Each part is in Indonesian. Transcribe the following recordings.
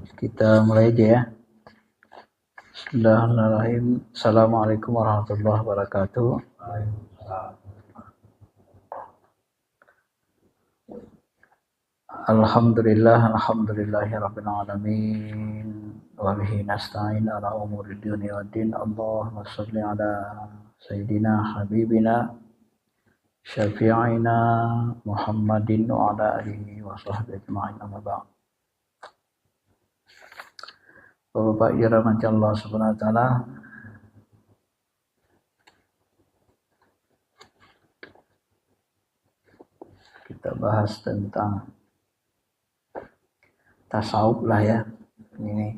Kita mulai aja ya. Bismillahirrahmanirrahim. Assalamualaikum warahmatullahi wabarakatuh. Alhamdulillahirabbil alamin. Wa bihi nasta'in ala umuri dunya waddin. Allahumma shalli ala sayyidina habibina syafi'ina Muhammadin wa ala alihi wa sahbihi ajma'in, amma ba'd. Bapak yang dirahmati Allah Subhanahu wa taala, kita bahas tentang tasawuf lah ya. Ini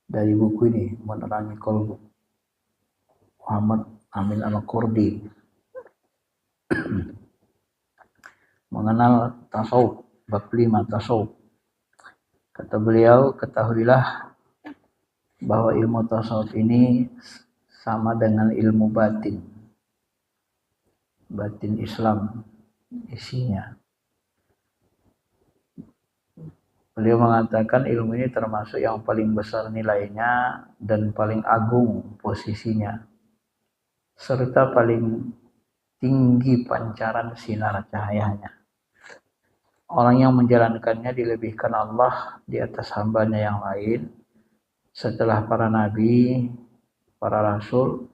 dari buku ini, Menerangi Kolbu, Muhammad Amin Al-Qurdi. Mengenal tasawuf, bab 5 tasawuf. Kata beliau, ketahuilah bahwa ilmu tasawuf ini sama dengan ilmu batin. Batin Islam isinya. Beliau mengatakan ilmu ini termasuk yang paling besar nilainya dan paling agung posisinya, serta paling tinggi pancaran sinar cahayanya. Orang yang menjalankannya dilebihkan Allah di atas hambanya yang lain, setelah para nabi, para rasul,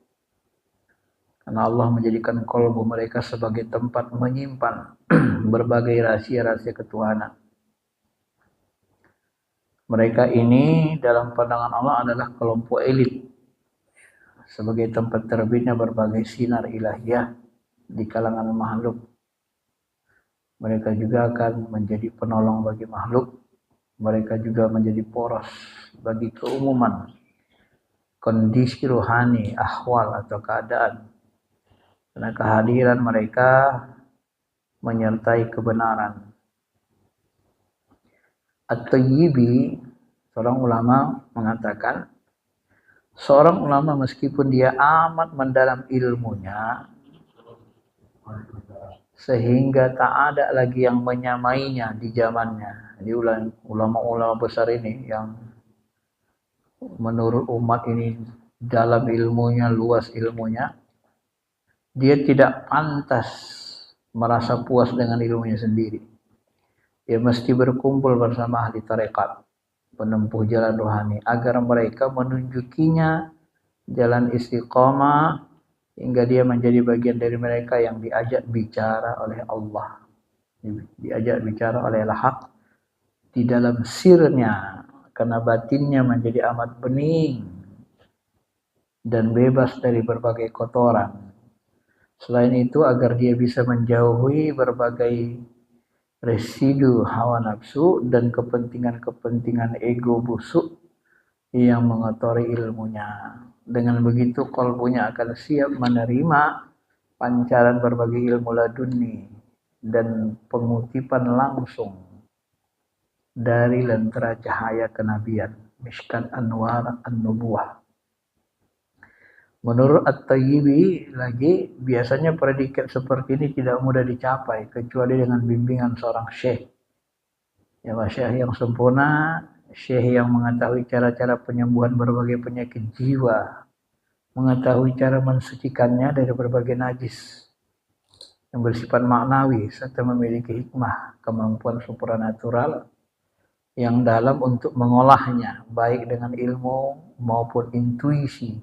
karena Allah menjadikan kolbu mereka sebagai tempat menyimpan berbagai rahasia-rahasia ketuhanan. Mereka ini dalam pandangan Allah adalah kelompok elit, sebagai tempat terbitnya berbagai sinar ilahiyah di kalangan makhluk. Mereka juga akan menjadi penolong bagi makhluk. Mereka juga menjadi poros bagi keumuman kondisi rohani, ahwal atau keadaan. Karena kehadiran mereka menyertai kebenaran. At-Tayyibi, seorang ulama, mengatakan, seorang ulama meskipun dia amat mendalam ilmunya, sehingga tak ada lagi yang menyamainya di zamannya. Jadi ulama-ulama besar ini yang menurut umat ini dalam ilmunya, luas ilmunya, dia tidak pantas merasa puas dengan ilmunya sendiri. Dia mesti berkumpul bersama ahli tarekat, penempuh jalan rohani, agar mereka menunjukinya jalan istiqamah hingga dia menjadi bagian dari mereka yang diajak bicara oleh Allah, diajak bicara oleh al-haq di dalam sirnya, karena batinnya menjadi amat bening dan bebas dari berbagai kotoran. Selain itu, agar dia bisa menjauhi berbagai residu hawa nafsu dan kepentingan-kepentingan ego busuk yang mengotori ilmunya. Dengan begitu kolbunya akan siap menerima pancaran berbagai ilmu laduni dan pengutipan langsung dari lentera cahaya kenabian, Mishkat Anwar An-Nubuwah. Menurut At-Tayyibi lagi, biasanya predikat seperti ini tidak mudah dicapai kecuali dengan bimbingan seorang syekh. Ya, syekh yang sempurna, syekh yang mengetahui cara-cara penyembuhan berbagai penyakit jiwa, mengetahui cara mensucikannya dari berbagai najis yang bersifat maknawi, serta memiliki hikmah, kemampuan supranatural yang dalam untuk mengolahnya, baik dengan ilmu maupun intuisi.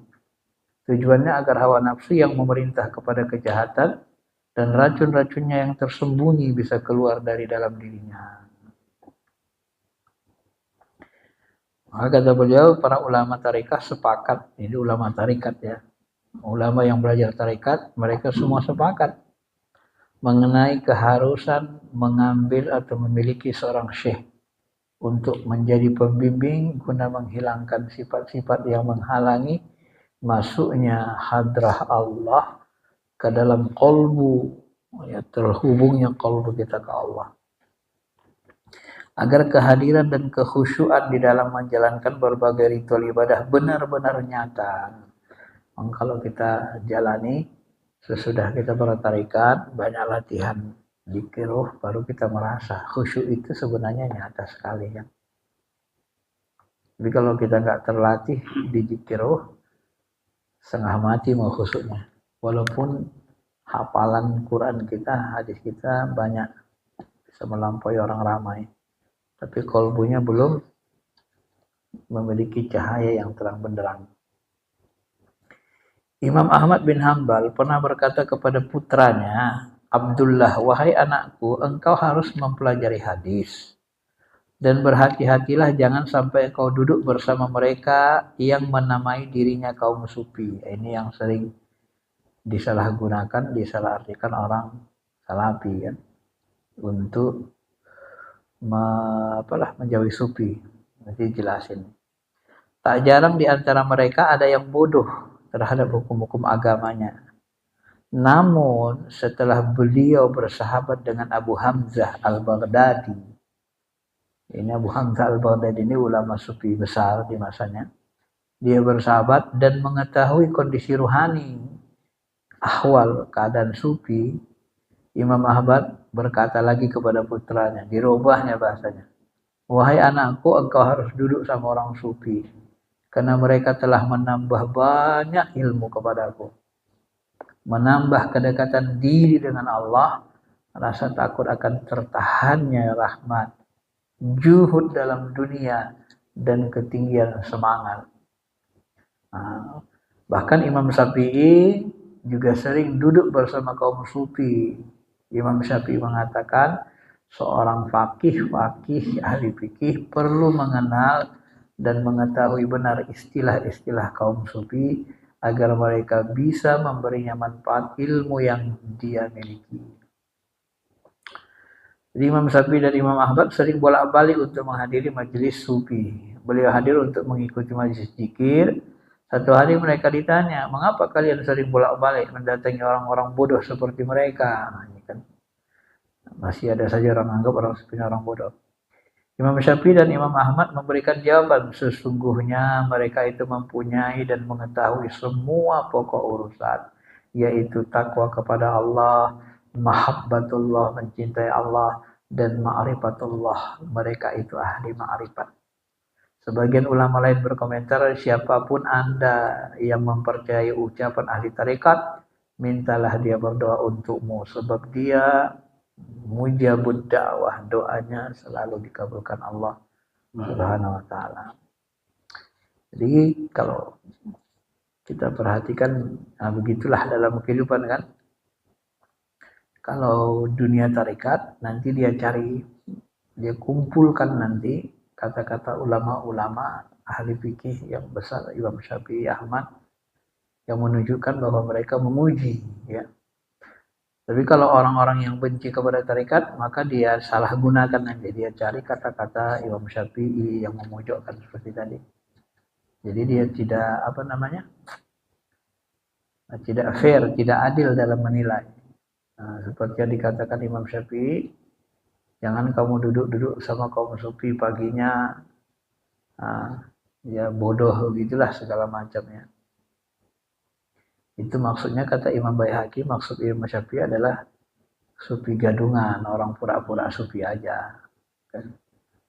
Tujuannya agar hawa nafsu yang memerintah kepada kejahatan dan racun-racunnya yang tersembunyi bisa keluar dari dalam dirinya. Maka kata beliau, para ulama tarekat sepakat, ini ulama tarekat ya, ulama yang belajar tarekat, mereka semua sepakat mengenai keharusan mengambil atau memiliki seorang syekh untuk menjadi pembimbing guna menghilangkan sifat-sifat yang menghalangi masuknya hadrah Allah ke dalam kolbu, ya, terhubungnya kolbu kita ke Allah, agar kehadiran dan kekhusyuan di dalam menjalankan berbagai ritual ibadah benar-benar nyata. Kalau kita jalani sesudah kita bertarikat, banyak latihan zikir, baru kita merasa khusyuk itu sebenarnya nyata sekali ya. Tapi kalau kita nggak terlatih di zikir setengah mati mau khusyuknya. Walaupun hafalan Quran kita, hadis kita banyak bisa melampaui orang ramai, tapi kolbunya belum memiliki cahaya yang terang benderang. Imam Ahmad bin Hambal pernah berkata kepada putranya, Abdullah, wahai anakku, engkau harus mempelajari hadis. Dan berhati-hatilah jangan sampai engkau duduk bersama mereka yang menamai dirinya kaum sufi. Ini yang sering disalahgunakan, disalahartikan orang salafi kan, untuk menjauhi sufi. Nanti jelasin. Tak jarang di antara mereka ada yang bodoh terhadap hukum-hukum agamanya. Namun setelah beliau bersahabat dengan Abu Hamzah al-Baghdadi, ini Abu Hamzah al-Baghdadi ini ulama sufi besar di masanya, dia bersahabat dan mengetahui kondisi ruhani, ahwal keadaan sufi, Imam Ahmad berkata lagi kepada putranya, dirubahnya bahasanya, wahai anakku, engkau harus duduk sama orang sufi, karena mereka telah menambah banyak ilmu kepadaku, menambah kedekatan diri dengan Allah, rasa takut akan tertahannya rahmat, juhud dalam dunia, dan ketinggian semangat. Nah, bahkan Imam Syafi'i juga sering duduk bersama kaum sufi. Imam Syafi'i mengatakan, seorang fakih ahli fikih perlu mengenal dan mengetahui benar istilah-istilah kaum sufi agar mereka bisa memberinya manfaat ilmu yang dia miliki. Jadi Imam Syafi'i dan Imam Ahmad sering bolak-balik untuk menghadiri majelis sufi. Beliau hadir untuk mengikuti majelis zikir. Satu hari mereka ditanya, mengapa kalian sering bolak-balik mendatangi orang-orang bodoh seperti mereka? Nah, ini kan masih ada saja orang anggap orang sufi orang bodoh. Imam Syafi'i dan Imam Ahmad memberikan jawaban, sesungguhnya mereka itu mempunyai dan mengetahui semua pokok urusan, yaitu takwa kepada Allah, mahabbatullah, mencintai Allah, dan ma'rifatullah, mereka itu ahli ma'rifat. Sebagian ulama lain berkomentar, siapapun Anda yang mempercayai ucapan ahli tarekat, mintalah dia berdoa untukmu, sebab dia mujabud dakwah, doanya selalu dikabulkan Allah Subhanahu wa taala. Jadi kalau kita perhatikan, nah begitulah dalam kehidupan kan. Kalau dunia tarekat, nanti dia cari, dia kumpulkan nanti kata-kata ulama-ulama ahli fikih yang besar, Imam Syafi'i, Ahmad, yang menunjukkan bahwa mereka memuji, ya. Tapi kalau orang-orang yang benci kepada tarekat, maka dia salah gunakan nanti. Dia cari kata-kata Imam Syafi'i yang memojokkan seperti tadi. Jadi dia tidak tidak fair, tidak adil dalam menilai. Nah, seperti yang dikatakan Imam Syafi'i, jangan kamu duduk-duduk sama kaum sufi paginya, ya bodoh gitulah segala macamnya. Itu maksudnya kata Imam Baihaqi, maksud Imam Syafi'i adalah sufi gadungan, orang pura-pura sufi aja. Kan?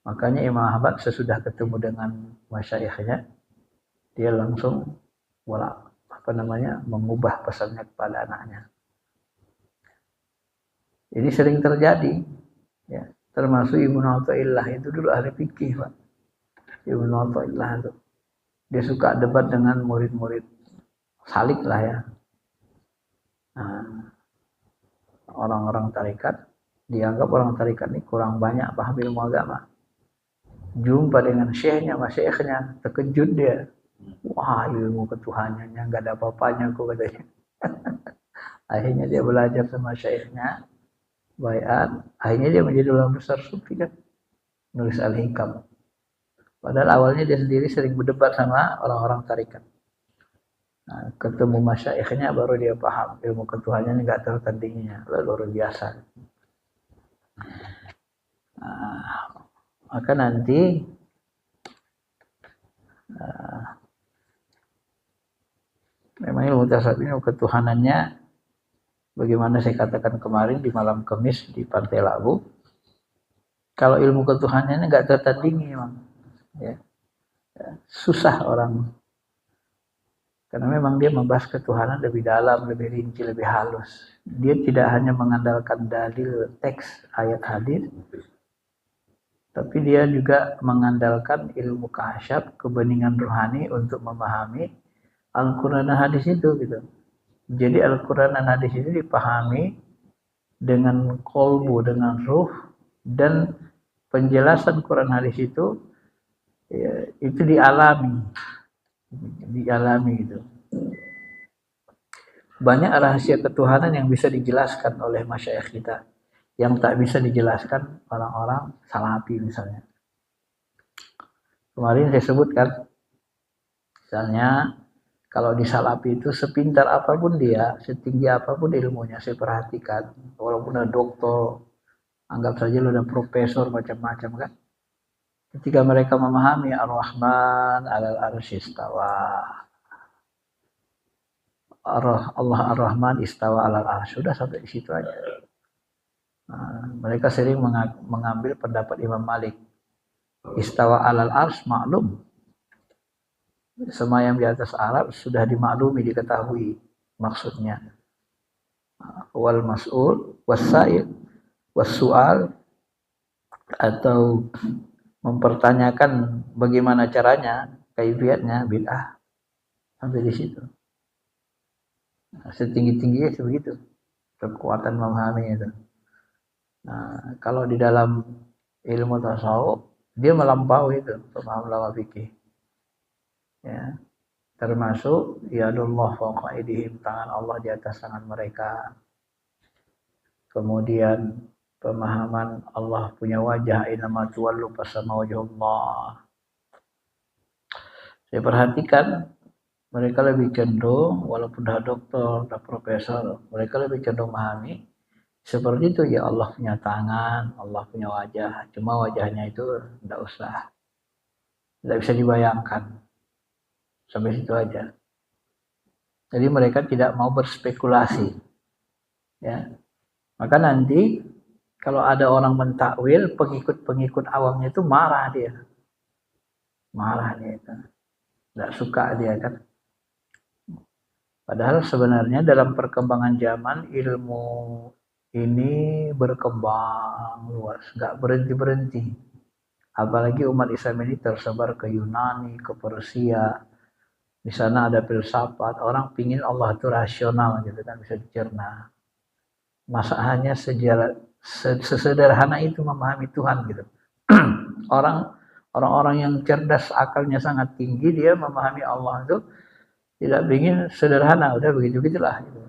Makanya Imam Ahmad sesudah ketemu dengan masyaikhnya, dia langsung mengubah pesannya kepada anaknya. Ini sering terjadi, ya. Termasuk Ibnu Athaillah itu dulu ahli fikih, Pak. Ibnu Athaillah itu dia suka debat dengan murid-murid salik lah ya. Nah, orang-orang tarekat dianggap orang tarekat ini kurang banyak paham ilmu agama. Jumpa dengan syekhnya, terkejut dia. Wah, ilmu ketuhanannya nggak ada apa-apanya kok katanya. Akhirnya dia belajar sama syekhnya, baiat. Akhirnya dia menjadi ulama besar sufi kan, nulis Al-Hikam. Padahal awalnya dia sendiri sering berdebat sama orang-orang tarekat. Nah, ketemu masyaikhnya baru dia paham ilmu ketuhanannya nggak tertandinginya, luar biasa. Nah, maka nanti memang ilmu tasawuf ini ketuhanannya bagaimana saya katakan kemarin di malam Kamis di Pantai Labu, kalau ilmu ketuhanannya nggak tertandingi memang, ya. susah orang, karena memang dia membahas ketuhanan lebih dalam, lebih rinci, lebih halus. Dia tidak hanya mengandalkan dalil teks ayat hadis, tapi dia juga mengandalkan ilmu kasyaf, kebeningan rohani untuk memahami Al-Quran dan hadis itu gitu. Jadi Al-Quran dan hadis itu dipahami dengan kolbu, dengan ruh, dan penjelasan Quran hadis itu ya, itu dialami gitu. Banyak rahasia ketuhanan yang bisa dijelaskan oleh masyayikh kita, yang tak bisa dijelaskan orang-orang salafi misalnya. Kemarin saya sebutkan, misalnya kalau di salafi itu sepintar apapun dia, setinggi apapun ilmunya, saya perhatikan, walaupun ada doktor, anggap saja lu ada profesor macam-macam kan, ketika mereka memahami Ar-Rahman 'alal 'arsy istawa, Allah Ar-Rahman istawa 'alal 'arsy, sudah sampai di situ aja. Nah, mereka sering mengambil pendapat Imam Malik, istawa 'alal 'arsy maklum, semayam di atas Arab sudah dimaklumi, diketahui maksudnya. Wal mas'ul wasail wasu'al, atau mempertanyakan bagaimana caranya, kaifiatnya, bid'ah. Sampai di situ. Nah, setinggi-tingginya sebegitu kekuatan memahami itu. Nah, kalau di dalam ilmu tasawuf dia melampaui itu pemahaman ulama fikih. Ya, termasuk yadullah fawqa aydihim, tangan Allah di atas tangan mereka. Kemudian pemahaman Allah punya wajah, inama tuwallu fasama wajhullah. Saya perhatikan mereka lebih cenderung, walaupun dah doktor, dah profesor, mereka lebih cenderung memahami seperti itu, ya Allah punya tangan, Allah punya wajah, cuma wajahnya itu tidak usah, tidak bisa dibayangkan, sampai situ aja. Jadi mereka tidak mau berspekulasi, ya. Maka nanti kalau ada orang mentakwil, pengikut-pengikut awamnya itu marah dia itu, tidak suka dia kan. Padahal sebenarnya dalam perkembangan zaman ilmu ini berkembang luas, nggak berhenti-berhenti. Apalagi umat Islam ini tersebar ke Yunani, ke Persia. Di sana ada filsafat, orang pingin Allah itu rasional gitu kan, bisa dicerna. Masa hanya sesederhana itu memahami Tuhan gitu. Orang-orang yang cerdas, akalnya sangat tinggi, dia memahami Allah itu tidak ingin sederhana, udah begitu-begitulah gitu.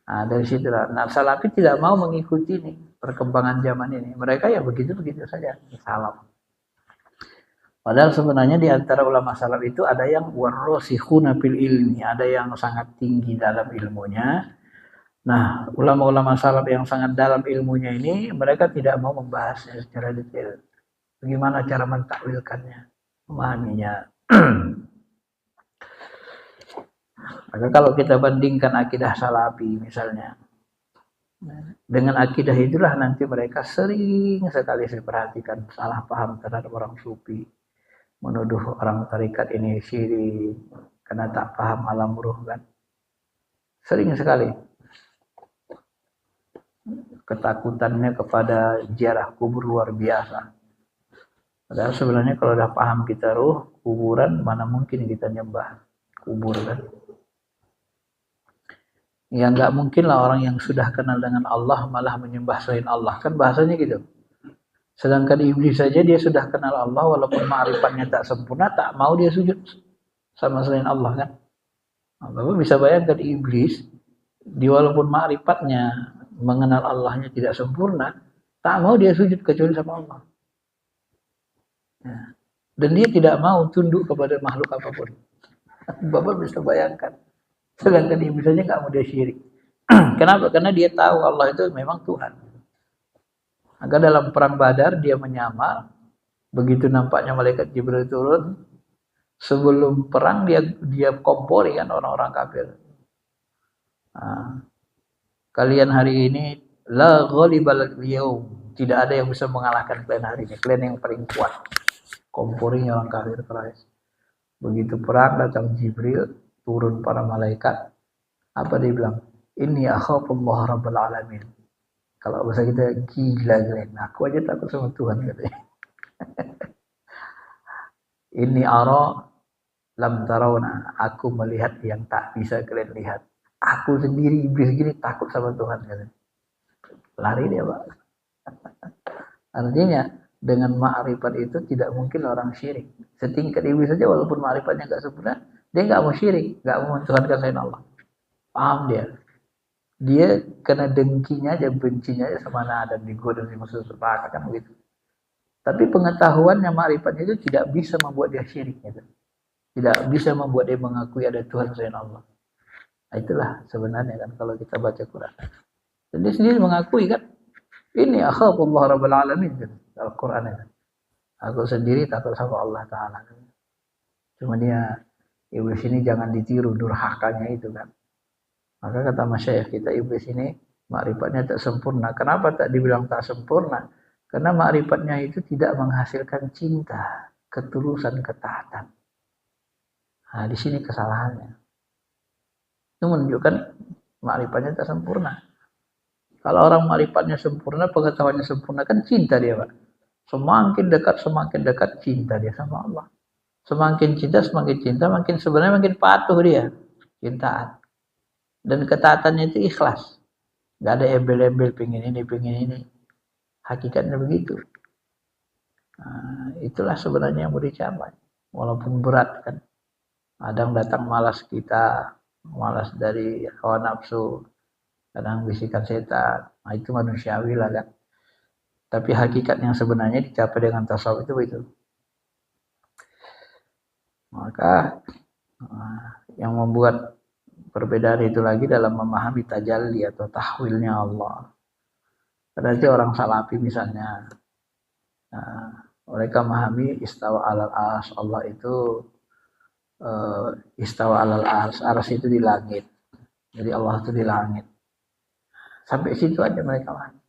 Nah, dari situlah. Nah, salafi tidak mau mengikuti ini perkembangan zaman ini. Mereka ya begitu-begitu saja. Salaf. Padahal sebenarnya di antara ulama salaf itu ada yang warrasikhuna fil ilmi, ada yang sangat tinggi dalam ilmunya. Nah, ulama-ulama salaf yang sangat dalam ilmunya ini, mereka tidak mau membahasnya secara detail. Bagaimana cara mentakwilkannya, memahaminya. Maka kalau kita bandingkan akidah salafi misalnya, dengan akidah itulah nanti mereka sering sekali saya perhatikan salah paham terhadap orang sufi, menuduh orang tarikat ini syirik karena tak paham alam ruh kan. Sering sekali. Ketakutannya kepada ziarah kubur luar biasa. Padahal sebenarnya kalau udah paham kita ruh, kuburan mana mungkin kita nyembah kubur kan. Ya nggak mungkin lah orang yang sudah kenal dengan Allah malah menyembah selain Allah, kan bahasanya gitu. Sedangkan iblis saja dia sudah kenal Allah, walaupun ma'rifatnya tak sempurna, tak mau dia sujud sama selain Allah kan. Bapak bisa bayangkan iblis, di walaupun ma'rifatnya mengenal Allahnya tidak sempurna, tak mau dia sujud kecuali sama Allah. Ya. Dan dia tidak mau tunduk kepada makhluk apapun. Bapak bisa bayangkan. Sedangkan iblis saja nggak mau dia syirik. Kenapa? Karena dia tahu Allah itu memang Tuhan. Maka dalam perang Badar dia menyamar. Begitu nampaknya malaikat Jibril turun, sebelum perang dia kompori kan orang-orang kafir. Nah, kalian hari ini la ghalibal yaum, tidak ada yang bisa mengalahkan kalian hari ini. Kalian yang paling kuat. komporinya orang kafir Quraisy. Begitu perang datang Jibril, turun para malaikat, apa dia bilang? Ini akhafullah rabbal alamin. Kalau bahasa kita gila Glenn, aku aja takut sama Tuhan katanya. Ini ara lam tarawna, aku melihat yang tak bisa kalian lihat. Aku sendiri iblis gini takut sama Tuhan katanya. Lari dia, Pak. Artinya dengan ma'rifat itu tidak mungkin orang syirik. Setingkat iblis saja walaupun ma'rifatnya enggak sempurna, dia enggak mau syirik, enggak mau mentuhankan selain Allah. Paham dia? Dia kena dengkinya aja, bencinya aja sama Adam digoda di musuh sepakat kan begitu. Tapi pengetahuannya, ma'rifatnya itu tidak bisa membuat dia syirik gitu. Tidak bisa membuat dia mengakui ada Tuhan selain Allah. Nah, itulah sebenarnya kan kalau kita baca Quran. Dan dia sendiri mengakui kan, ini akhafullah rabbal alamin kan, Al-Quran itu. Aku sendiri takut sama Allah Ta'ala. Cuma dia, iblis ini jangan ditiru durhakanya itu kan. Maka kata masyayikh kita, iblis ini ma'rifatnya tak sempurna. Kenapa tak dibilang tak sempurna? Karena ma'rifatnya itu tidak menghasilkan cinta, ketulusan, ketaatan. Nah, di sini kesalahannya. Itu menunjukkan ma'rifatnya tak sempurna. Kalau orang ma'rifatnya sempurna, pengetahuannya sempurna, kan cinta dia, Pak. Semakin dekat cinta dia sama Allah. Semakin cinta, makin sebenarnya makin patuh dia. Cintaan. Dan ketaatannya itu ikhlas. Gak ada embel-embel pengen ini. Hakikatnya begitu. Nah, itulah sebenarnya yang mau dicapai. Walaupun berat kan. Kadang datang malas kita, malas dari hawa nafsu, kadang bisikan setan. Nah, itu manusiawi lah kan. Tapi hakikat yang sebenarnya dicapai dengan tasawuf itu begitu. Maka yang membuat perbedaan itu lagi dalam memahami tajalli atau tahwilnya Allah. Berarti orang salafi misalnya, mereka memahami istawa alal ars, Allah itu istawa alal ars, ars itu di langit. Jadi Allah itu di langit. Sampai situ aja mereka memahami.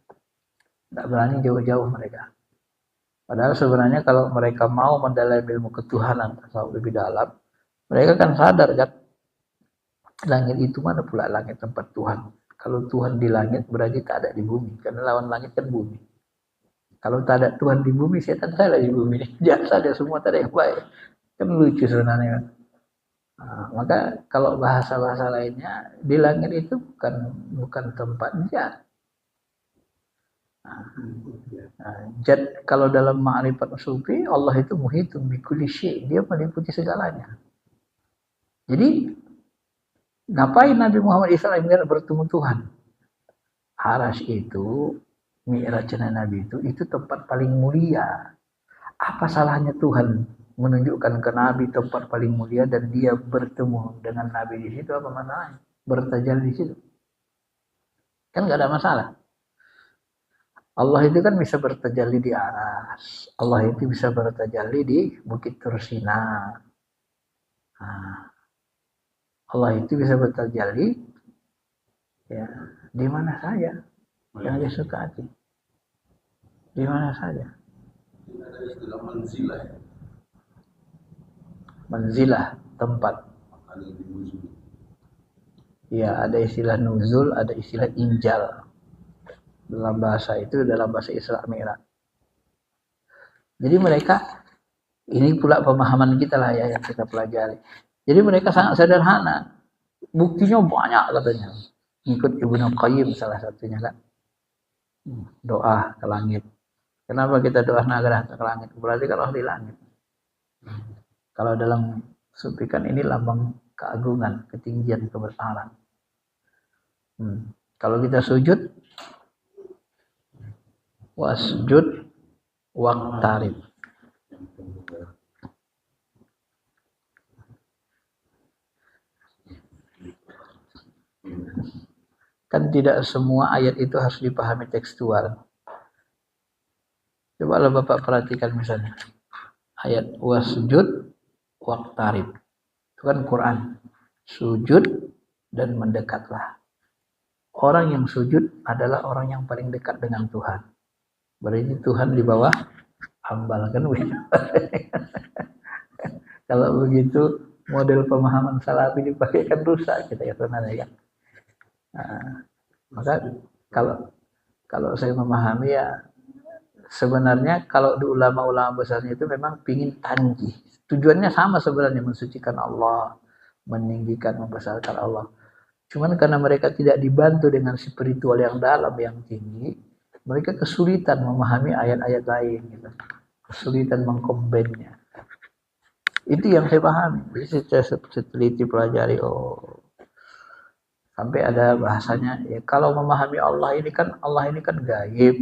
Tidak berani jauh-jauh mereka. Padahal sebenarnya kalau mereka mau mendalami ilmu ketuhanan atau lebih dalam, mereka kan sadar kan, langit itu mana pula langit tempat Tuhan. Kalau Tuhan di langit berarti tak ada di bumi, karena lawan langit kan bumi. Kalau tak ada Tuhan di bumi, setan salah di bumi. Jahat saja semua, tak ada yang baik. Kan lucu sebenarnya. Nah, maka kalau bahasa-bahasa lainnya, di langit itu bukan tempat jahat. Jad kalau dalam ma'rifat sufi, Allah itu muhitun bi kulli syai', dia meliputi segalanya. Jadi ngapain Nabi Muhammad SAW bertemu Tuhan? Arasy itu, mi'rajnya Nabi itu tempat paling mulia. Apa salahnya Tuhan menunjukkan ke Nabi tempat paling mulia dan dia bertemu dengan Nabi di situ, apa masalahnya? Bertajalli di situ. Kan enggak ada masalah. Allah itu kan bisa bertajalli di aras. Allah itu bisa bertajalli di Bukit Tursina. Nah, Allah itu bisa bertajalli ya di mana saja yang dia suka hati. Di mana saja. Ada istilah manzilah. Manzilah, tempat. Ya, ada istilah nuzul, ada istilah injal. Dalam bahasa Isra Mi'raj. Jadi mereka, ini pula pemahaman kita lah ya yang kita pelajari. Jadi mereka sangat sederhana. Buktinya banyak katanya. Ikut Ibnu Qayyim salah satunya kan. Doa ke langit. Kenapa kita doa naga ke langit? Berarti kalau di langit. Kalau dalam sufikan ini lambang keagungan, ketinggian, kebesaran. Kalau kita sujud, wasjud waqtarib. Kan tidak semua ayat itu harus dipahami tekstual. Coba Bapak perhatikan misalnya. Ayat wasjud waqtarib. Itu kan Quran. Sujud dan mendekatlah. Orang yang sujud adalah orang yang paling dekat dengan Tuhan. Berarti Tuhan di bawah hambal kan begitu. Kalau begitu model pemahaman salafi dipakai kan rusak kita ya sebenarnya. Nah, maka kalau kalau saya memahami ya sebenarnya kalau di ulama-ulama besarnya itu memang pingin tanjih. Tujuannya sama sebenarnya mensucikan Allah, meninggikan, membesarkan Allah. Cuman karena mereka tidak dibantu dengan spiritual yang dalam yang tinggi, mereka kesulitan memahami ayat-ayat lain gitu. Kesulitan mengkombinnya. Itu yang saya pahami. Jadi saya teliti pelajari sampai ada bahasanya ya kalau memahami Allah ini kan gaib.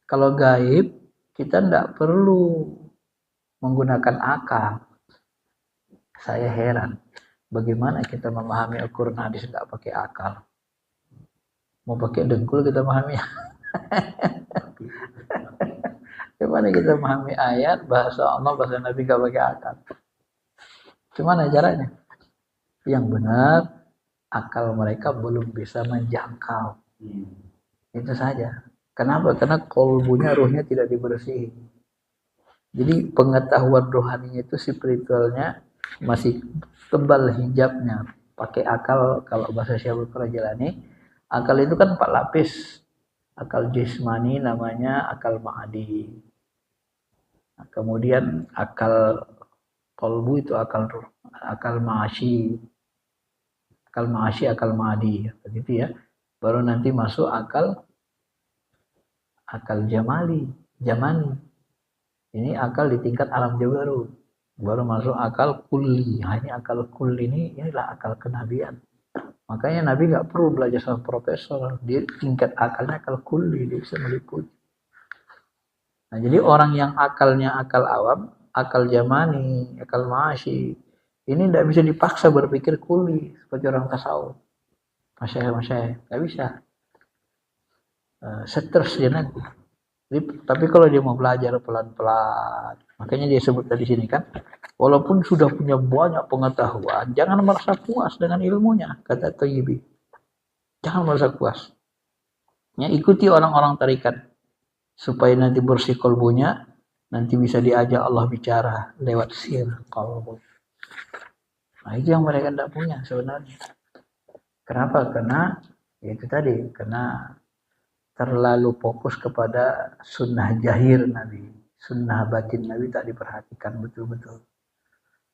Kalau gaib kita tidak perlu menggunakan akal. Saya heran bagaimana kita memahami Al-Quran hadis tidak pakai akal. Mau pakai dengkul kita memahami. Gimana kita memahami ayat bahasa Allah bahasa Nabi gak pakai akal. Gimana caranya? Yang benar akal mereka belum bisa menjangkau. Itu saja. Kenapa? Karena kolbunya, ruhnya tidak dibersihi. Jadi pengetahuan rohaninya itu spiritualnya masih tebal hijabnya. Pakai akal, kalau bahasa Syaikhul Jalani, akal itu kan 4 lapis. Akal jismani namanya akal ma'adi. Nah, kemudian akal kolbu itu akal ma'asyi. Akal ma'asyi, akal ma'adi. Begitu ya. Baru nanti masuk akal jamani. Ini akal di tingkat alam jabarut. Baru masuk akal kulli. Nah, ini akal kulli inilah akal kenabian. Makanya Nabi nggak perlu belajar sama profesor. Dia tingkat akalnya akal kulli, dia bisa meliputi. Nah, jadi orang yang akalnya akal awam, akal jamani, akal ma'asyi, ini tidak bisa dipaksa berpikir kulli seperti orang tasawuf. Masya, nggak bisa. Stres dia nanti. Tapi kalau dia mau belajar pelan-pelan, makanya dia sebut tadi sini kan, walaupun sudah punya banyak pengetahuan, jangan merasa puas dengan ilmunya, kata Thayyibi. Jangan merasa puas. Ya, ikuti orang-orang tarikat supaya nanti bersih kolbunya, nanti bisa diajak Allah bicara lewat sir kolbu. Nah, itu yang mereka tidak punya sebenarnya. Kenapa? Karena itu tadi, karena terlalu fokus kepada sunnah jahir Nabi. Sunnah batin Nabi tak diperhatikan betul-betul.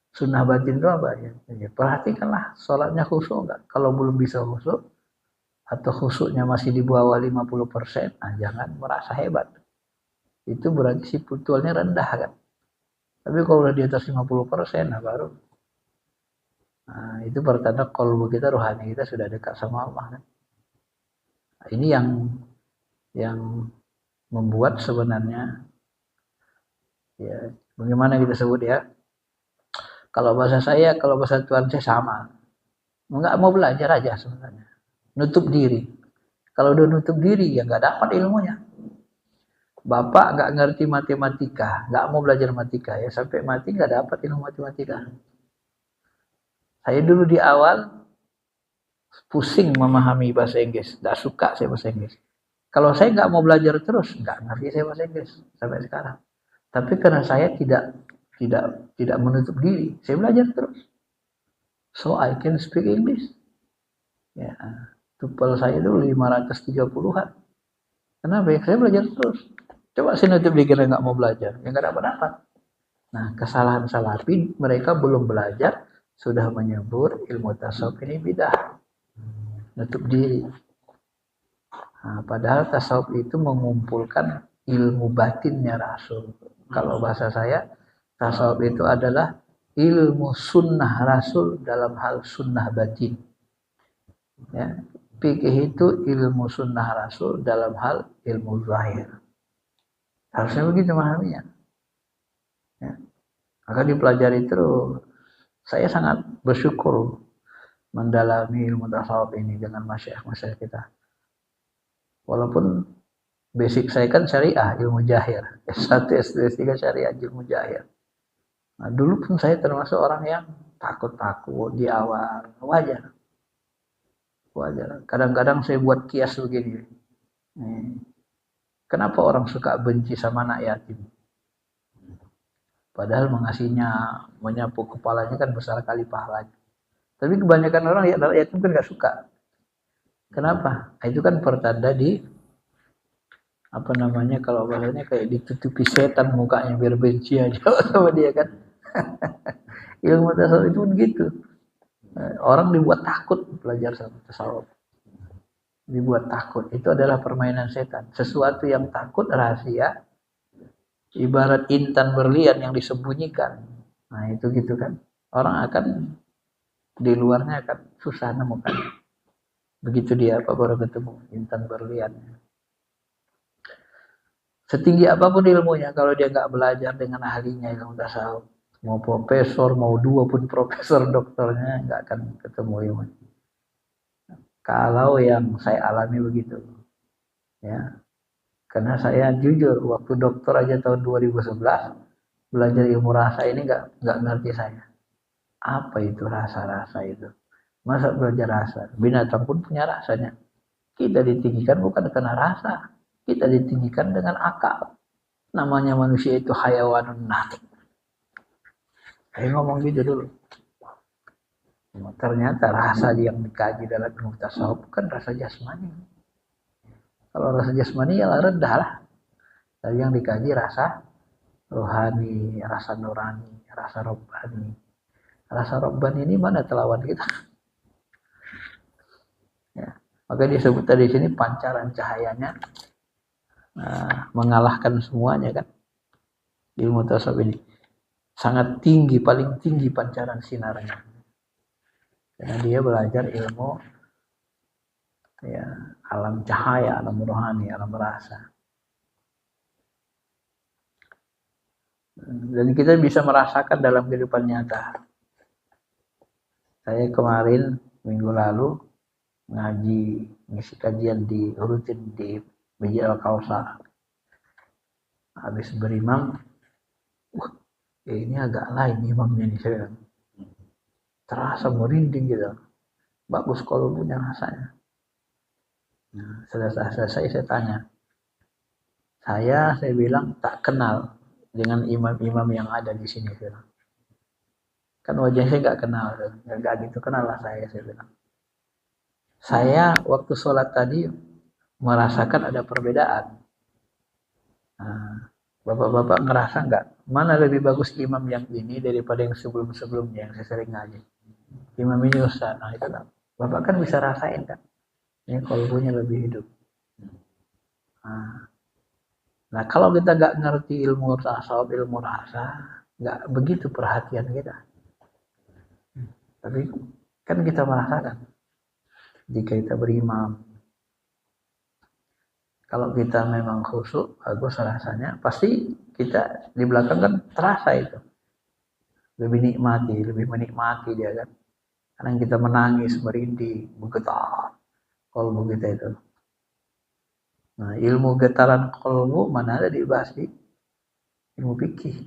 Sunnah batin itu apa ya? Perhatikanlah sholatnya khusyuk enggak. Kalau belum bisa khusyuk atau khusyuknya masih di bawah 50%, nah jangan merasa hebat. Itu berarti spiritualnya rendah kan. Tapi kalau udah di atas 50%, nah baru. Nah, itu pertanda kalbu kita, rohani kita sudah dekat sama Allah kan. Nah, ini yang membuat sebenarnya ya bagaimana kita sebut ya, kalau bahasa Tuhan saya sama, nggak mau belajar aja sebenarnya, nutup diri. Kalau udah nutup diri ya nggak dapat ilmunya. Bapak nggak ngerti matematika, nggak mau belajar matematika ya sampai mati nggak dapat ilmu matematika. Saya dulu di awal pusing memahami bahasa Inggris, nggak suka saya bahasa Inggris. Kalau saya nggak mau belajar terus, nggak ngerti saya bahasa Inggris sampai sekarang. Tapi karena saya tidak menutup diri, saya belajar terus. So I can speak English. Ya, TOEFL saya itu 530-an. Kenapa? Saya belajar terus. Coba saya nutup diri nggak mau belajar, ya nggak dapat. Nah, kesalahan salafi mereka belum belajar sudah menyebut ilmu tasawuf ini bidah. Nutup diri. Nah, padahal tasawuf itu mengumpulkan ilmu batinnya Rasul. Kalau bahasa saya, tasawuf itu adalah ilmu sunnah Rasul dalam hal sunnah batin. Ya, fikih itu ilmu sunnah Rasul dalam hal ilmu zahir. Harusnya begitu memahaminya. Ya. Maka dipelajari terus. Saya sangat bersyukur mendalami ilmu tasawuf ini dengan masyayikh kita. Walaupun basic saya kan syariah, ilmu jahir. S1, S2, S3 syariah, ilmu jahir. Nah, dulu pun saya termasuk orang yang takut-takut di awal. Wajar. Kadang-kadang saya buat kias begini. Kenapa orang suka benci sama anak yatim? Padahal mengasihnya, menyapu kepalanya kan besar kali pahalanya. Tapi kebanyakan orang ya yatim kan nggak suka. Kenapa? Itu kan pertanda di apa namanya kalau bahasanya kayak ditutupi setan mukanya biar benci aja sama dia kan. Ilmu tasawuf itu begitu. Orang dibuat takut belajar tasawuf. Dibuat takut. Itu adalah permainan setan. Sesuatu yang takut rahasia. Ibarat intan berlian yang disembunyikan. Nah itu gitu kan. Orang akan di luarnya akan susah nemukan. Begitu dia apa baru ketemu intan berlian. Setinggi apapun ilmunya kalau dia nggak belajar dengan ahlinya ilmu tasawuf, mau profesor, mau 2 pun profesor dokternya nggak akan ketemu ilmu. Kalau yang saya alami begitu, ya, karena saya jujur waktu dokter aja tahun 2011 belajar ilmu rasa ini nggak ngerti saya. Apa itu rasa-rasa itu? Masa belajar rasa? Binatang pun punya rasanya. Kita ditinggikan bukan karena rasa, kita ditinggikan dengan akal. Namanya manusia itu hayawanun natik. Saya ngomong gitu dulu. Ternyata rasa yang dikaji dalam ilmu tasawuf bukan rasa jasmani. Kalau rasa jasmani ya rendah lah. Tapi yang dikaji rasa rohani, rasa nurani, rasa robbani. Rasa robbani ini mana telawan kita? Ya. Maka disebut tadi sini pancaran cahayanya mengalahkan semuanya kan. Ilmu tasawuf ini sangat tinggi, paling tinggi pancaran sinarnya. Karena dia belajar ilmu ya alam cahaya, alam rohani, alam rasa. Dan kita bisa merasakan dalam kehidupan nyata. Saya kemarin minggu lalu ngaji ngisi kajian di rutin di Masjid Al-Kausar. Habis berimam, ini agak lain imamnya nih saya bilang. Terasa merinding gitu. Bagus kalau punya rasanya. Nah, selesai saya tanya. Saya bilang tak kenal dengan imam-imam yang ada di sini. Kan wajah saya nggak kenal, nggak gitu kenal lah saya bilang. Saya waktu sholat tadi merasakan ada perbedaan. Nah, bapak-bapak ngerasa nggak? Mana lebih bagus imam yang ini daripada yang sebelum-sebelumnya yang saya sering ngaji? Imam ini Ustaz. Nah itu kan. Bapak kan bisa rasain kan. Ini kolbunya lebih hidup. Nah kalau kita nggak ngerti ilmu tasawuf, ilmu rasa, nggak begitu perhatian kita. Tapi kan kita merasakan. Jika kita berimam, kalau kita memang khusyuk, bagus rasanya, pasti kita di belakang kan terasa itu. Lebih menikmati dia kan. Kadang kita menangis, merinding, bergetar kolbu kita itu. Nah, ilmu getaran kolbu mana ada dibahas di ilmu fikih.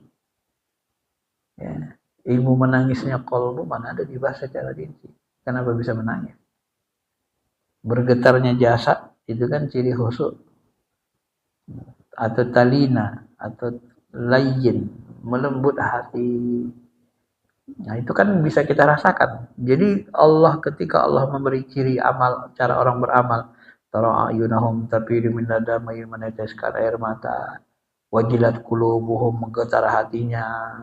Ya. Ilmu menangisnya kolbu mana ada dibahas secara rinci. Kenapa bisa menangis? Bergetarnya jasad itu kan ciri khusyuk. Atau talina, atau layyin, melembut hati. Nah itu kan bisa kita rasakan. Jadi Allah ketika Allah memberi ciri amal, cara orang beramal, tara ayunahum tafidu min ladamai meneteskan air mata, wajilat qulubuhum menggetar hatinya,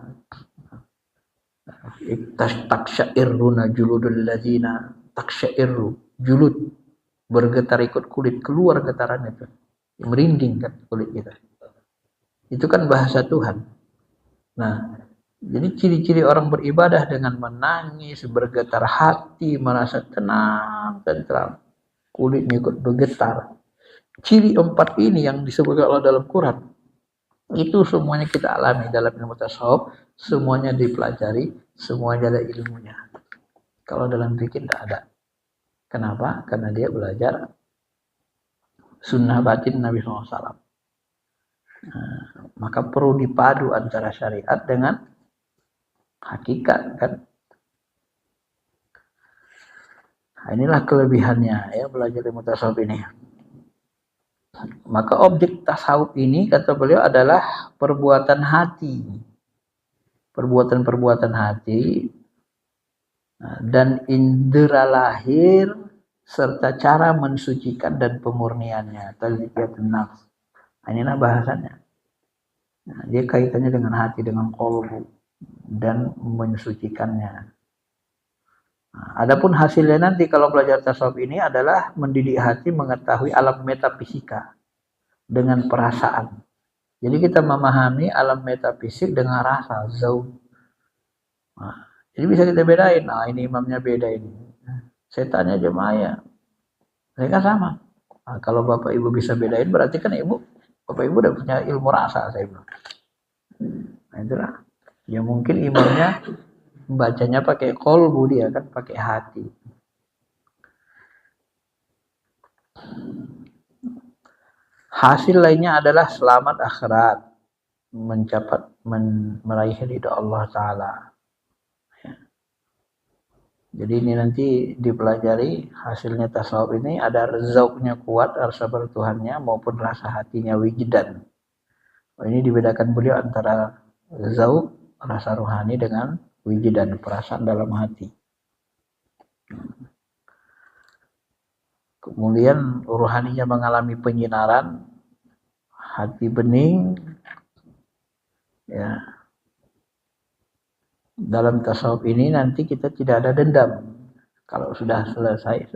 taksyairuna juludul ladzina, taksyairu julud bergetar ikut kulit, keluar getaran itu, merinding kan kulit kita. Itu kan bahasa Tuhan. Nah jadi ciri-ciri orang beribadah dengan menangis, bergetar hati, merasa tenang, tentram. Kulitnya ikut bergetar. Ciri 4 ini yang disebutkan Allah dalam Quran. Itu semuanya kita alami dalam ilmu tasawuf. Semuanya dipelajari, semuanya ada ilmunya. Kalau dalam fikih tidak ada. Kenapa? Karena dia belajar sunnah batin Nabi SAW. Nah, maka perlu dipadu antara syariat dengan hakikat kan. Nah, inilah kelebihannya ya belajar ilmu tasawuf ini. Maka objek tasawuf ini kata beliau adalah perbuatan hati. perbuatan-perbuatan hati, dan indera lahir serta cara mensucikan dan pemurniannya, tazkiyatun nafs. Inilah bahasannya. Nah, dia kaitannya dengan hati, dengan qalbu dan mensucikannya. Nah, adapun hasilnya nanti kalau belajar tasawuf ini adalah mendidik hati mengetahui alam metafisika dengan perasaan. Jadi kita memahami alam metafisik dengan rasa, zauq. Nah, jadi bisa kita bedain. Nah, ini imamnya beda ini. Setannya Jemaah, mereka sama. Nah, kalau Bapak Ibu bisa bedain berarti kan Bapak Ibu udah punya ilmu rasa, saya bilang. Nah, itulah. Ya mungkin imamnya membacanya pakai qalbu, dia kan pakai hati. Hasil lainnya adalah selamat akhirat, meraih ridha Allah Ta'ala. Jadi ini nanti dipelajari hasilnya tasawuf ini, ada zauqnya kuat, rasa bertuhannya maupun rasa hatinya wijdan. Ini dibedakan beliau antara zauq, rasa rohani, dengan wijdan, perasaan dalam hati. Kemudian rohaninya mengalami penyinaran, hati bening, ya. Dalam tasawuf ini nanti kita tidak ada dendam. Kalau sudah selesai.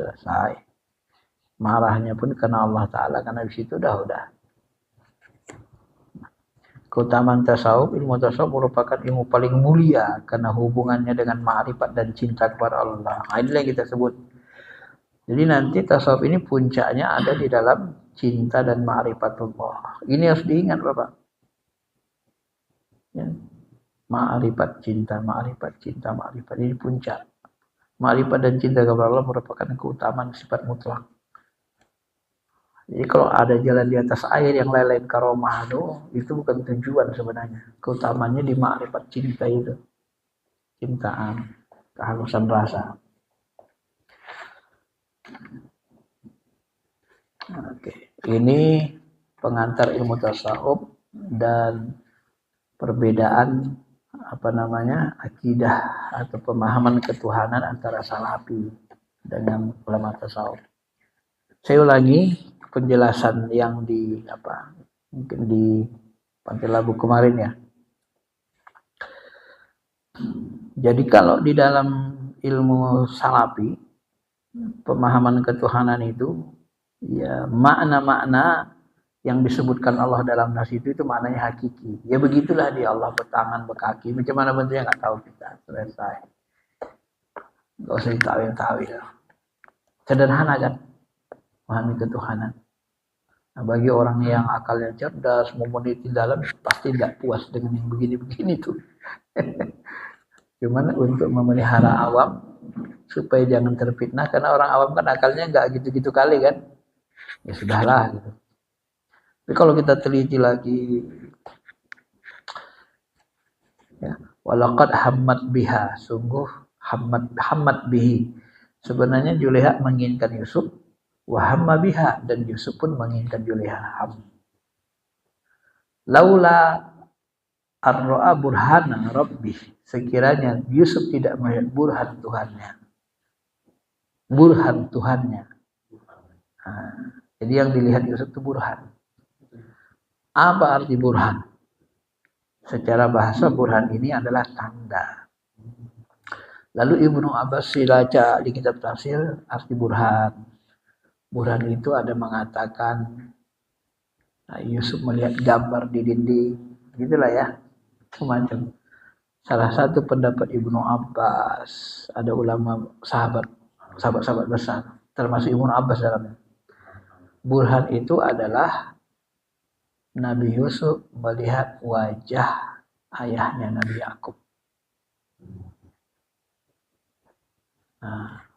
Marahnya pun karena Allah Ta'ala, karena di situ udah. Keutamaan tasawuf, ilmu tasawuf merupakan ilmu paling mulia karena hubungannya dengan ma'rifat dan cinta kepada Allah. Nah, inilah yang kita sebut. Jadi nanti tasawuf ini puncaknya ada di dalam cinta dan ma'rifatullah. Ini harus diingat Bapak. Ya. Ma'rifat cinta. Ini puncak. Ma'rifat dan cinta kepada Allah merupakan keutamaan sifat mutlak. Jadi kalau ada jalan di atas air yang lain-lain karomah itu bukan tujuan sebenarnya. Keutamaannya di ma'rifat cinta itu. Cintaan, kehalusan rasa. Oke. Ini pengantar ilmu tasawuf dan perbedaan akidah atau pemahaman ketuhanan antara salafi dengan ulama tasawuf. Saya ulangi penjelasan yang mungkin di Pantai Labu kemarin ya. Jadi kalau di dalam ilmu salafi, pemahaman ketuhanan itu ya makna-makna yang disebutkan Allah dalam nas itu maknanya hakiki. Ya begitulah dia, Allah bertangan, berkaki, macam mana bentuknya nggak tahu kita. Selesai. Nggak usah ditawil-tawil. Sederhana kan? Memahami ketuhanan. Nah, bagi orang yang akalnya cerdas, mau meneliti dalam, pasti nggak puas dengan yang begini-begini tuh. Cuman untuk memelihara awam supaya jangan terfitnah, karena orang awam kan akalnya nggak gitu-gitu kali kan. Ya sudahlah gitu. Tapi kalau kita teliti lagi, ya, walaqad hammat biha, sungguh hammat bihi. Sebenarnya Zulaiha menginginkan Yusuf, wa hamma biha, dan Yusuf pun menginginkan Zulaiha. Laula ar-ra'a burhana rabbih, sekiranya Yusuf tidak melihat burhan Tuhannya. Nah, jadi yang dilihat Yusuf itu burhan. Apa arti burhan? Secara bahasa burhan ini adalah tanda. Lalu Ibnu Abbas silaca di kitab tafsir arti burhan. Burhan itu ada mengatakan Yusuf melihat gambar di dinding, gitulah ya, semacam. Salah satu pendapat Ibnu Abbas, ada ulama sahabat besar, termasuk Ibnu Abbas dalamnya. Burhan itu adalah Nabi Yusuf melihat wajah ayahnya Nabi Yakub. Nah,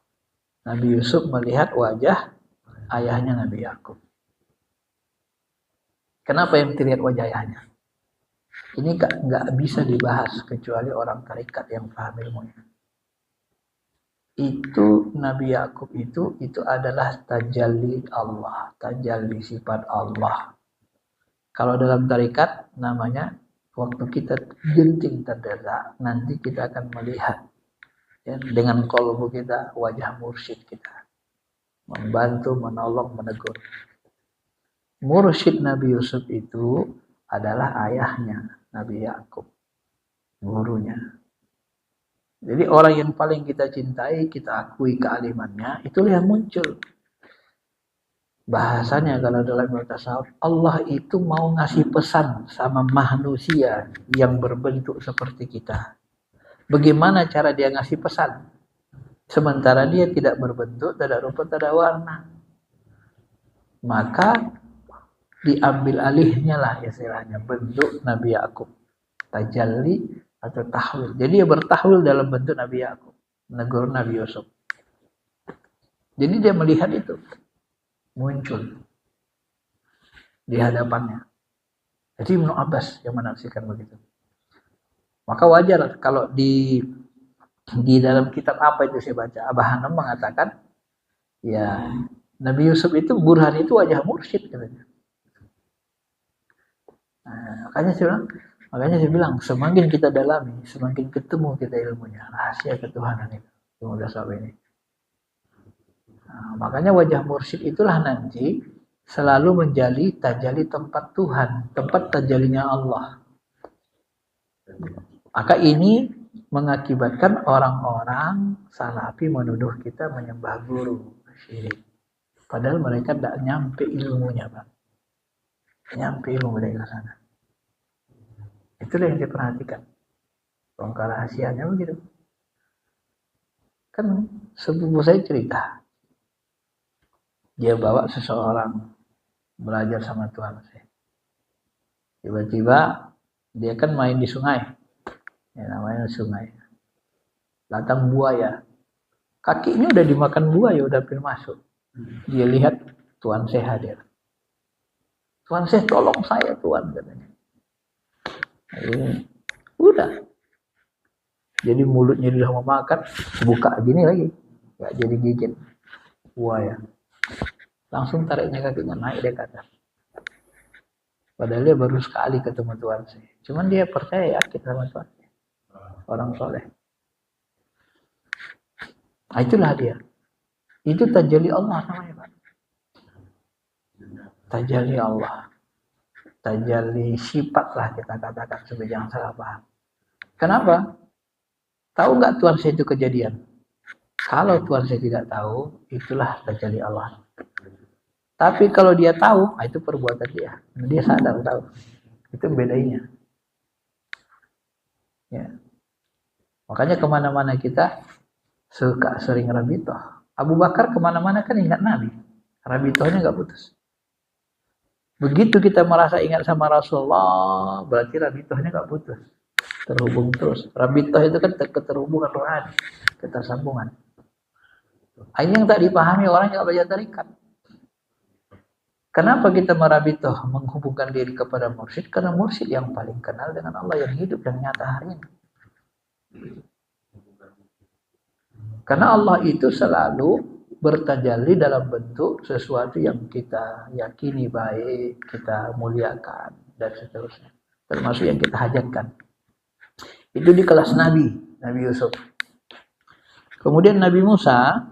Nabi Yusuf melihat wajah ayahnya Nabi Yakub. Kenapa yang terlihat wajah ayahnya? Ini nggak bisa dibahas kecuali orang tarekat yang paham ilmunya. Itu Nabi Yakub itu adalah tajalli Allah, tajalli sifat Allah. Kalau dalam tarekat namanya waktu kita genting terdesak, nanti kita akan melihat ya, dengan kolbu kita wajah mursyid kita, membantu, menolong, menegur. Mursyid Nabi Yusuf itu adalah ayahnya Nabi Yakub, gurunya. Jadi orang yang paling kita cintai, kita akui kealimannya, itulah yang muncul. Bahasanya kalau dalam ilmu tasawuf, Allah itu mau ngasih pesan sama manusia yang berbentuk seperti kita. Bagaimana cara dia ngasih pesan? Sementara dia tidak berbentuk, tidak rupa, tidak warna. Maka diambil alihnya lah istilahnya bentuk Nabi Yakub. Tajalli atau tahwil. Jadi dia bertahwil dalam bentuk Nabi Yakub, menegur Nabi Yusuf. Jadi dia melihat itu muncul di hadapannya. Jadi Ibnu Abbas yang menafsirkan begitu. Maka wajar kalau di dalam kitab apa itu saya baca, Abah Hanam mengatakan ya Nabi Yusuf itu burhan itu wajah mursyid katanya. Nah, makanya saya bilang semakin kita dalami, semakin ketemu kita ilmunya, rahasia ketuhanan itu yang udah sampai ini. Nah, makanya wajah mursyid itulah nanti selalu menjadi tajalli tempat Tuhan, tempat tajalinya Allah. Maka ini mengakibatkan orang-orang salafi menuduh kita menyembah guru, syirik. Padahal mereka tidak nyampe ilmunya, Pak. Nyampe ilmu mereka sana. Itulah yang diperhatikan. Bongkar rahasianya begitu. Kan sepupu saya cerita. Dia bawa seseorang belajar sama Tuhan saya. Tiba-tiba dia kan main di sungai. Ya, namanya sungai. Datang buaya. Kakinya udah dimakan buaya, udah hampir masuk. Dia lihat Tuhan saya hadir. Tuhan saya tolong saya Tuhan katanya. Udah. Jadi mulutnya sudah mau makan, buka gini lagi. Gak jadi gigit buaya. Langsung tariknya kakinya naik dia kata. Padahal dia baru sekali ketemu Tuhan sih. Cuman dia percaya yakin sama Tuhan. Orang soleh. Nah, itulah dia. Itu tajalli Allah namanya, Pak. Tajalli Allah. Tajalli sifat lah kita katakan supaya jangan salah paham. Kenapa? Tahu nggak Tuhan saya itu kejadian? Kalau Tuhan saya tidak tahu, itulah tajalli Allah. Tapi kalau dia tahu, itu perbuatan dia. Dia sadar tahu. Itu bedanya. Ya. Makanya kemana-mana kita suka sering rabitoh. Abu Bakar kemana-mana kan ingat Nabi. Rabitohnya nggak putus. Begitu kita merasa ingat sama Rasulullah, berarti rabitohnya nggak putus. Terhubung terus. Rabitoh itu kan keterhubungan rohani, ketersambungan. Ini yang tak dipahami orang yang belajar tarikat. Kenapa kita merabitoh menghubungkan diri kepada mursyid? Karena mursyid yang paling kenal dengan Allah yang hidup dan nyata hari ini. Karena Allah itu selalu bertajalli dalam bentuk sesuatu yang kita yakini baik, kita muliakan, dan seterusnya. Termasuk yang kita hajatkan. Itu di kelas Nabi Yusuf. Kemudian Nabi Musa,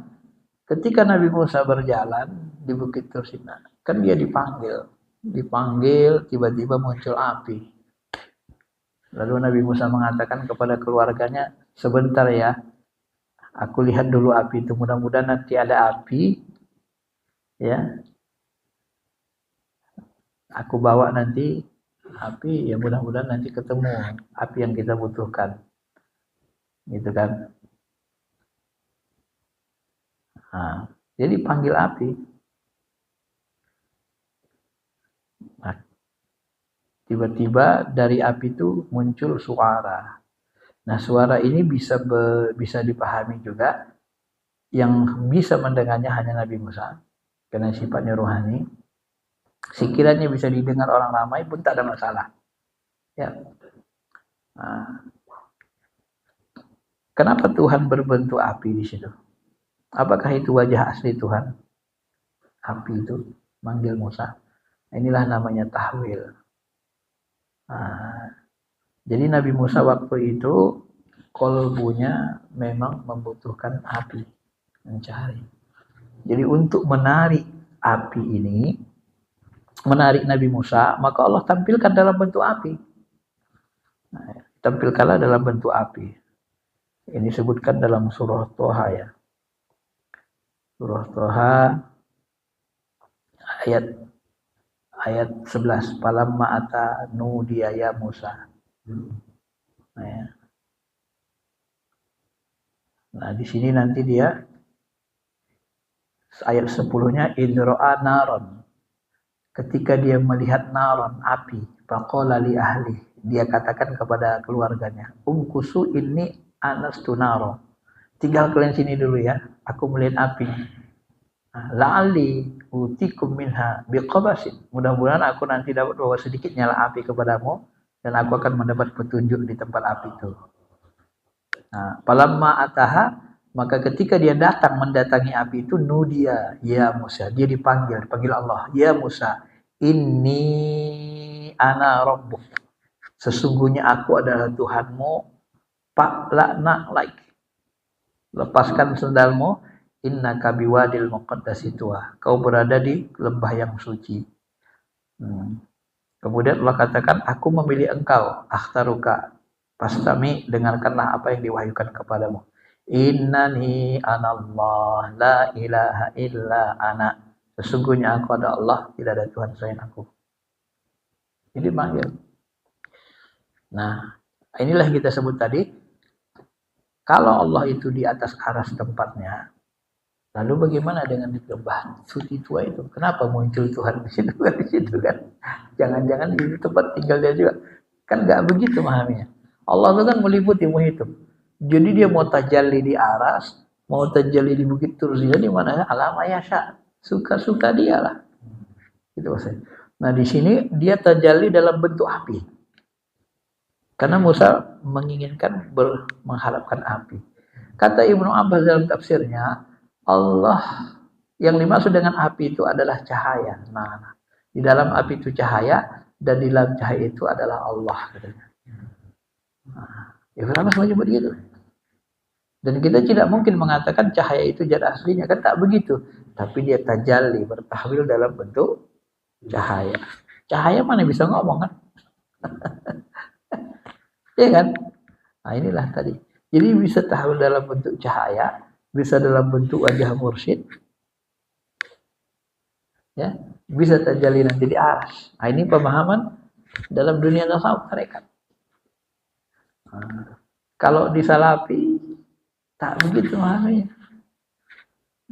ketika Nabi Musa berjalan di Bukit Tursina, kan dia dipanggil, tiba-tiba muncul api. Lalu Nabi Musa mengatakan kepada keluarganya, sebentar ya, aku lihat dulu api itu, mudah-mudahan nanti ada api, ya, aku bawa nanti api, ya mudah-mudahan nanti ketemu api yang kita butuhkan, gitu kan. Nah, jadi panggil api. Nah, tiba-tiba dari api itu muncul suara. Nah, suara ini bisa dipahami juga. Yang bisa mendengarnya hanya Nabi Musa, karena sifatnya rohani. Sekiranya bisa didengar orang ramai pun tak ada masalah. Ya. Nah, kenapa Tuhan berbentuk api di situ? Apakah itu wajah asli Tuhan? Api itu manggil Musa. Inilah namanya tahwil. Nah, Jadi Nabi Musa waktu itu kolbunya memang membutuhkan api, mencari. Jadi untuk menarik api ini, menarik Nabi Musa, maka Allah tampilkan dalam bentuk api. Nah, tampilkanlah dalam bentuk api. Ini disebutkan dalam surah Toha ya. Surah Toha ayat 11. Falamma ata nudiya ya Musa. Nah, ya. Nah, di sini nanti dia ayat 10-nya idro'a naron. Ketika dia melihat naron, api, faqala li ahli, dia katakan kepada keluarganya, umkusu ini anastu naro. Tinggal kalian sini dulu ya, aku melihat api. La'ali utikum minha biqabasin. Mudah-mudahan aku nanti dapat bawa sedikit nyala api kepadamu dan aku akan mendapat petunjuk di tempat api itu. Nah, falamma ataha, maka ketika dia datang mendatangi api itu, nudia ya Musa, dia dipanggil Allah, ya Musa, inni ana rabbuk, sesungguhnya aku adalah Tuhanmu, fa'la'na laik, lepaskan sendalmu, innaka biwadil muqaddasi tuwa, kau berada di lembah yang suci. Kemudian Allah katakan, aku memilih engkau, akhtaruka, pastami, dengarkanlah apa yang diwahyukan kepadamu. Innani anallah la ilaha illa ana, sesungguhnya aku adalah Allah, tidak ada Tuhan selain aku. Ini manggil. Nah, inilah yang kita sebut tadi, kalau Allah itu di atas aras tempatnya, lalu bagaimana dengan di lembah suci tua itu? Kenapa muncul Tuhan di situ kan? Di situ kan? Jangan-jangan di tempat tinggal dia juga? Kan nggak begitu memahaminya. Allah itu kan meliputi, menghitung. Jadi dia mau tajalli di aras, mau tajalli di Bukit Turzila, di mana alama yasha, suka-suka dia lah. Gitu maksudnya. Nah di sini dia tajalli dalam bentuk api. Karena Musa menginginkan mengharapkan api. Kata Ibnu Abbas dalam tafsirnya, Allah yang dimaksud dengan api itu adalah cahaya. Nah, di dalam api itu cahaya dan di dalam cahaya itu adalah Allah katanya. Nah, Ibnu Abbas menyebut begitu. Dan kita tidak mungkin mengatakan cahaya itu zat aslinya, kan tak begitu. Tapi dia tajalli, bertahwil dalam bentuk cahaya. Cahaya mana bisa ngomong kan? Ya kan? Nah inilah tadi. Jadi bisa tahwil dalam bentuk cahaya, bisa dalam bentuk wajah mursyid, ya, bisa tajalli nanti di aras. Nah ini pemahaman dalam dunia tasawuf mereka. Nah, kalau di Salafi tak begitu memahaminya.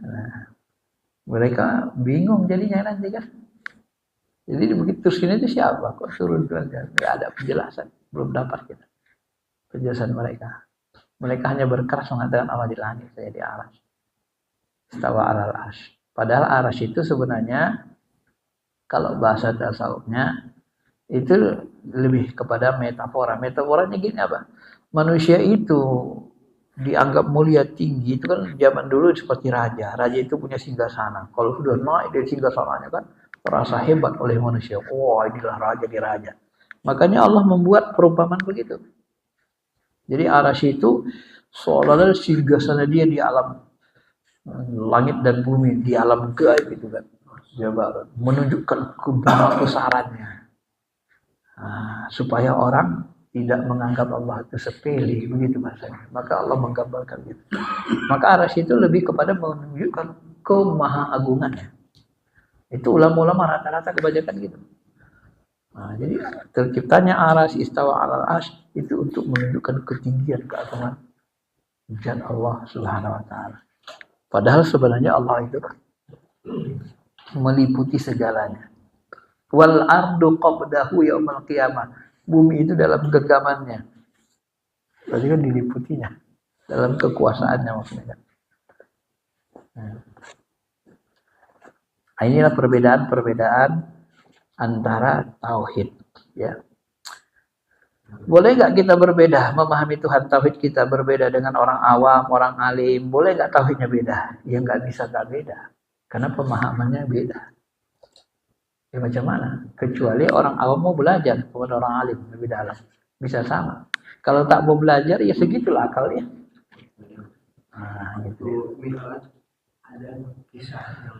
Nah, mereka bingung jadinya nanti kan. Jadi begitu sini itu siapa? Kok turun saja? Nggak ada penjelasan, belum dapat kita penjelasan mereka. Mereka hanya berkeras mengatakan Allah di langit, saya di aras. Istawa alal arsy. Padahal arsy itu sebenarnya kalau bahasa tasawufnya itu lebih kepada metafora. Metaforanya gini apa? Manusia itu dianggap mulia tinggi itu kan zaman dulu seperti raja. Raja itu punya singgasana. Kalau sudah naik dari singgasananya kan terasa hebat oleh manusia. Wah, inilah raja di raja. Makanya Allah membuat perumpamaan begitu. Jadi arsy itu seolah-olah singgasana dia di alam langit dan bumi, di alam gaib itu kan. Dia menunjukkan kebesarannya. Nah, supaya orang tidak menganggap Allah itu sepele, begitu maksudnya. Maka Allah menggambarkan gitu. Maka arsy itu lebih kepada menunjukkan kemahaagungannya. Itu ulama-ulama rata-rata kebanyakan gitu. Nah, jadi terciptanya arsy, istawa alal arsy itu untuk menunjukkan ketinggian keagungan zat Allah Subhanahu wa taala. Padahal sebenarnya Allah itu meliputi segalanya. Wal ardu qabdahu yaumal qiyamah. Bumi itu dalam genggamannya. Berarti kan diliputinya dalam kekuasaannya maksudnya. Nah, inilah perbedaan antara tauhid, ya. Boleh nggak kita berbeda memahami Tuhan, tauhid kita berbeda dengan orang awam, orang alim? Boleh nggak tauhidnya beda? Ya nggak bisa nggak beda, karena pemahamannya beda. Ya macam mana? Kecuali orang awam mau belajar kepada orang alim lebih dalam. bisa sama. Kalau tak mau belajar ya segitulah akalnya. Nah, gitu. Misalnya ada kisah yang